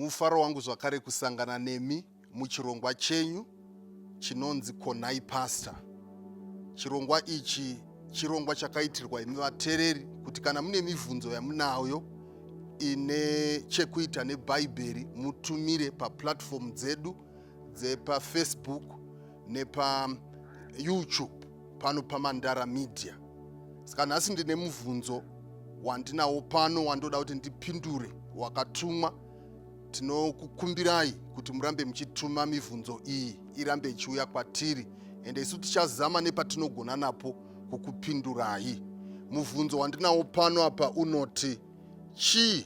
mufaro wangu zvakare kusangana nemi muchirongwa chenyu chinonzi Nhai Pastor. Chirongwa ichi chirongwa chakaitirwa imi vatereri kuti kana mune mibvunzo yamunayo ine chekuita neBhaibheri mutumire paplatform dzedu dzepa Facebook nepa YouTube pano paMandara Media. Saka nhasi ndine mubvunzo wandinawo pano wandoda kuti ndipindure wakatumwa. Tinokukumbirai kuti murambe muchituma mibvunzo iyi irambe ichiuya kwatiri, ende isu tichazama nepatinogona napo kukupindurai. Mubvunzo wandinawo pano apa unoti: chii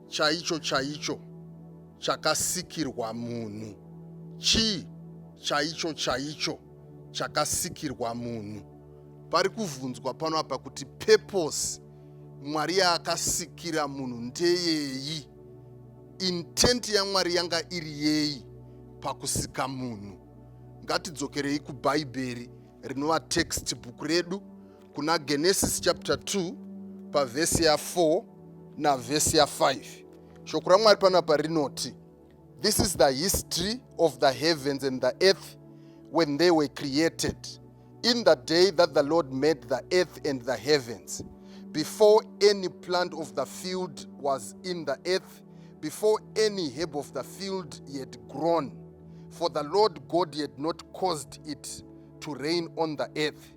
chaicho chaicho chakasikirwa munhu? Chii chaicho chaicho chakasikirwa munhu? Pari kuvunzwa pano apa kuti purpose Mwari yaakasikira munhu ndeyeyi? Intent yaMwari yanga iri yei pakusika munhu? Ngatidzokerei kuBhaibheri rinova textbook redu kuna Genesis chapter 2 pavhesi ya4 navhesi ya5. Shoko raMwari pano apa rinoti: This is the history of the heavens and the earth when they were created, in the day that the Lord made the earth and the heavens, before any plant of the field was in the earth, before any herb of the field yet grown, for the Lord God had not caused it to rain on the earth,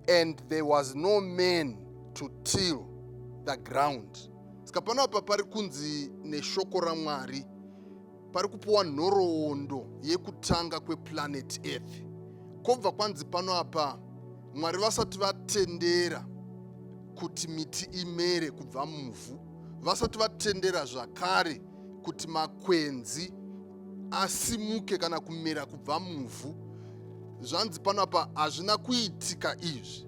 and there was no man to till the ground. Saka pano apa pari kunzi neshoko raMwari pari kupuwa nhoroondo yekutanga kweplanet earth. Kobva kwanzi pano apa Mwari vasati vatendera kuti miti imere kubva muvhu, vasati vatendera zvakare kuti makwenzi asimuke kana kumera kubva muvhu, zvanzi pano apa hazvina kuitika izvi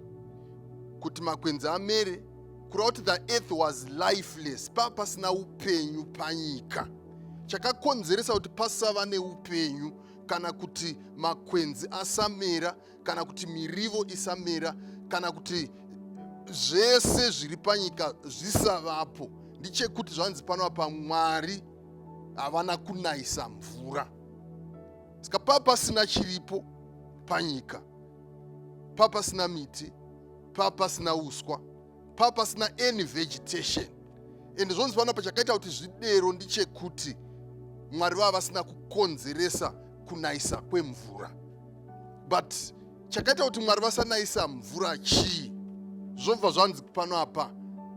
kuti makwenzi amere, kureva kuti the earth was lifeless, pasina upenyu panyika. Chakakonzeresa kuti pasava neupenyu kana kuti makwenzi asamera, kana kuti mirivo isamera, kana kuti zvese zviri panyika zvisavapo, ndichekuti zvanzi pano apa Mwari havana kunayisa mvura. Saka papasina chiripo panyika, papasina miti, papasina uswa, papasina any vegetation. Ende zvonzi pano apa chakaita kuti zvidero ndichekuti Mwari vava vasina kukonzeresa kunayisa kwemvura. But chakaita kuti Mwari vasanayisa mvura chii? Zvobva zvanzi pano apa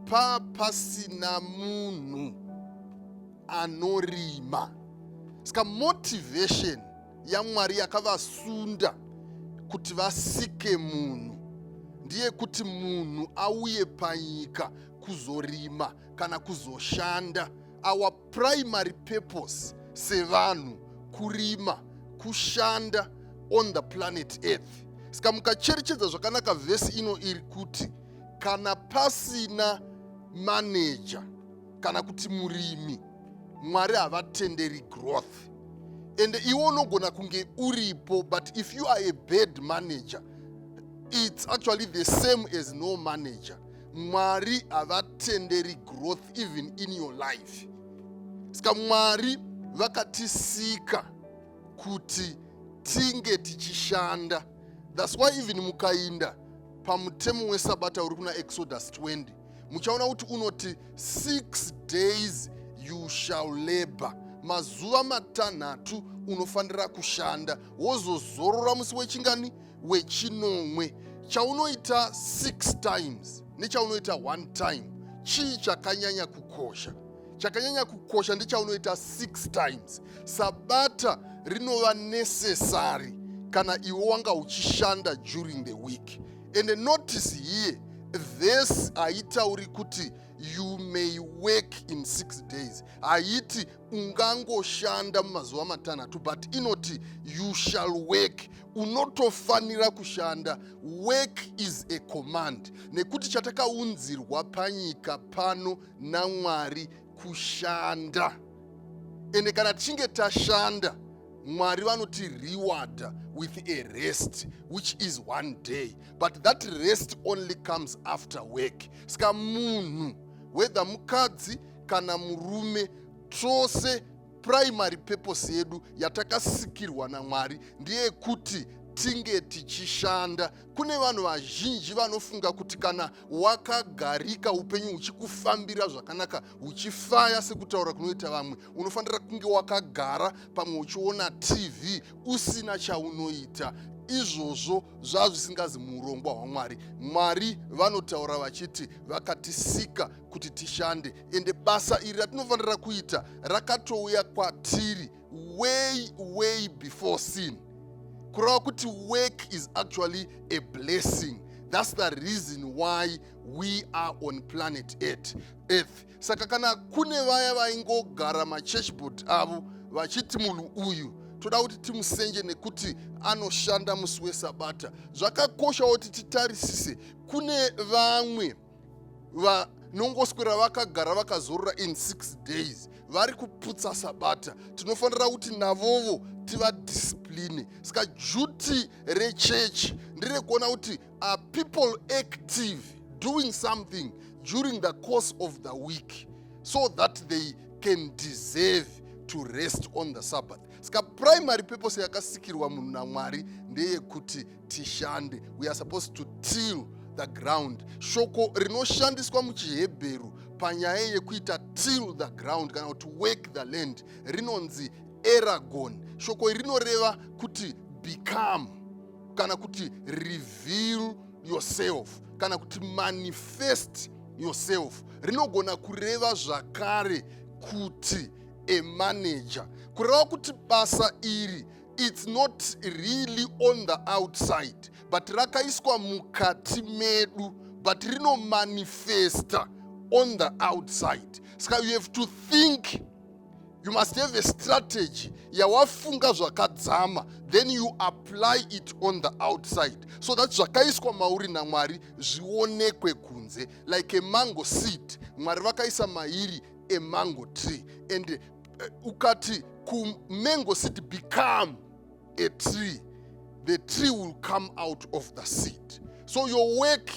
papasina munhu anorima. Saka motivation yaMwari yakavasunda kuti vasike munhu ndiye kuti munhu auye panyika kuzorima kana kuzoshanda. Our primary purpose sevanhu kurima, kushanda on the planet earth. Saka mukacherechedza zvakanaka vhesi ino iri kuti kana pasina manager kana kuti murimi, Mwari havatenderi growth. Ende iwe unogona kunge uripo, but if you are a bad manager, it's actually the same as no manager. Mwari havatenderi growth even in your life. Saka Mwari vakatisika kuti tinge tichishanda. That's why even mukainda pamutemo wesabata uri kuna Exodus 20, muchaona kuti unoti 6 days you shall labor. Mazuva matanhatu unofanira kushanda, wozozorora musi wechingani? Wechinomwe. Chaunoita 6 times nechaunoita 1 time, chii chakanyanya kukosha? Chakanyanya kukosha ndichaunoita 6 times. Sabata rinova necessary kana iwe wanga uchishanda during the week. And notice here, this haitauri kuti you may work in 6 days. Haiti ungangoshanda mumazuva matanhatu, but inoti you shall work. Unotofanira kushanda. Work is a command. Nekuti chatakaunzirwa panyika pano naMwari kushanda. Ende kana tichinge tashanda, Mwari vanoti reward with a rest, which is 1 day. But that rest only comes after work. Saka munhu, whether mukadzi kana murume, tose primary purpose yedu yatakasikirwa naMwari ndeyekuti tinge tichishanda. Kune vanhu vazhinji vanofunga kuti kana wakagarika upenyu uchikufambira zvakanaka, uchifaya sekutaura kunoita vamwe, unofanira kunge wakagara pamwe uchiona TV usina chaunoita. Izvozvo zvazvisingazi muurongwa hwaMwari. Mwari vanotaura vachiti vakatisika kuti tishande, ende basa iri ratinofanira kuita rakatouya kwatiri way before sin. Kureva kuti work is actually a blessing. That's the reason why we are on planet Earth. Saka kana kune vaya vaingogara machurchboard avo vachiti munhu uyu toda kuti timusenje nekuti anoshanda musi weSabata, zvakakosha kuti titarisise kune vamwe vanongoswera vakagara vakazorora in 6 days vari kuputsa Sabata. Tinofanira kuti navovo tivadiscipline. Saka duty rechechi nderekuona kuti are people active doing something during the course of the week so that they can deserve to rest on the Sabbath. Saka primary purpose yakasikirwa munhu naMwari ndeyekuti tishande. We are supposed to till the ground. Shoko rinoshandiswa muchiHebheru panyaya yekuita till the ground kana to work the land rinonzi eragon. Shoko rinoreva kuti become kana kuti reveal yourself kana kuti manifest yourself. Rinogona kureva zvakare kuti a manager. Kureva kuti basa iri it's not really on the outside but rakaiswa mukati medu but rino manifesta on the outside. Saka you have to think, you must have a strategy yawafunga zvakadzama, then you apply it on the outside so that zvakaiswa mauri naMwari zvionekwe kunze. Like a mango seed, Mwari vakaisa mairi a mango tree, and ukati mango seed become a tree, the tree will come out of the seed. So your work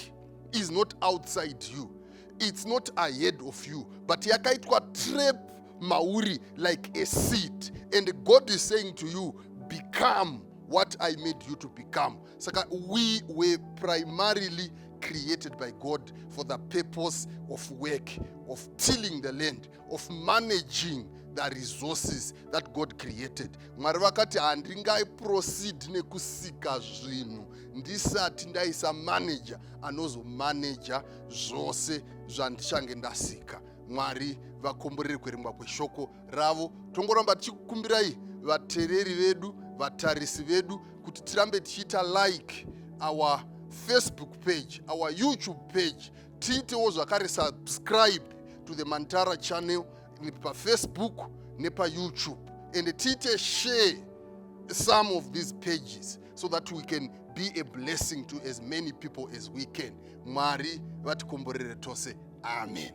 is not outside you, it's not ahead of you, but yakaitwa trap mauri like a seed, and God is saying to you, become what I made you to become. Saka we were primarily created by God for the purpose of work, of tilling the land, of managing the resources that God created. Mwari vakati handingai proceed nekusika zvinhu ndisati ndaisa manager anozomanager zvose zvandichange ndasika. Mwari vakomborere kuverengwa kweshoko ravo. Tongoramba tichikumbirai vateereri vedu, vatarisi vedu kuti tirambe tichiita like our Facebook page, our YouTube page, tiitewo zvakare subscribe to the Mantara channel pa Facebook nepa YouTube, and tiite share some of these pages so that we can be a blessing to as many people as we can. Mwari vatikomborere tose. Amen.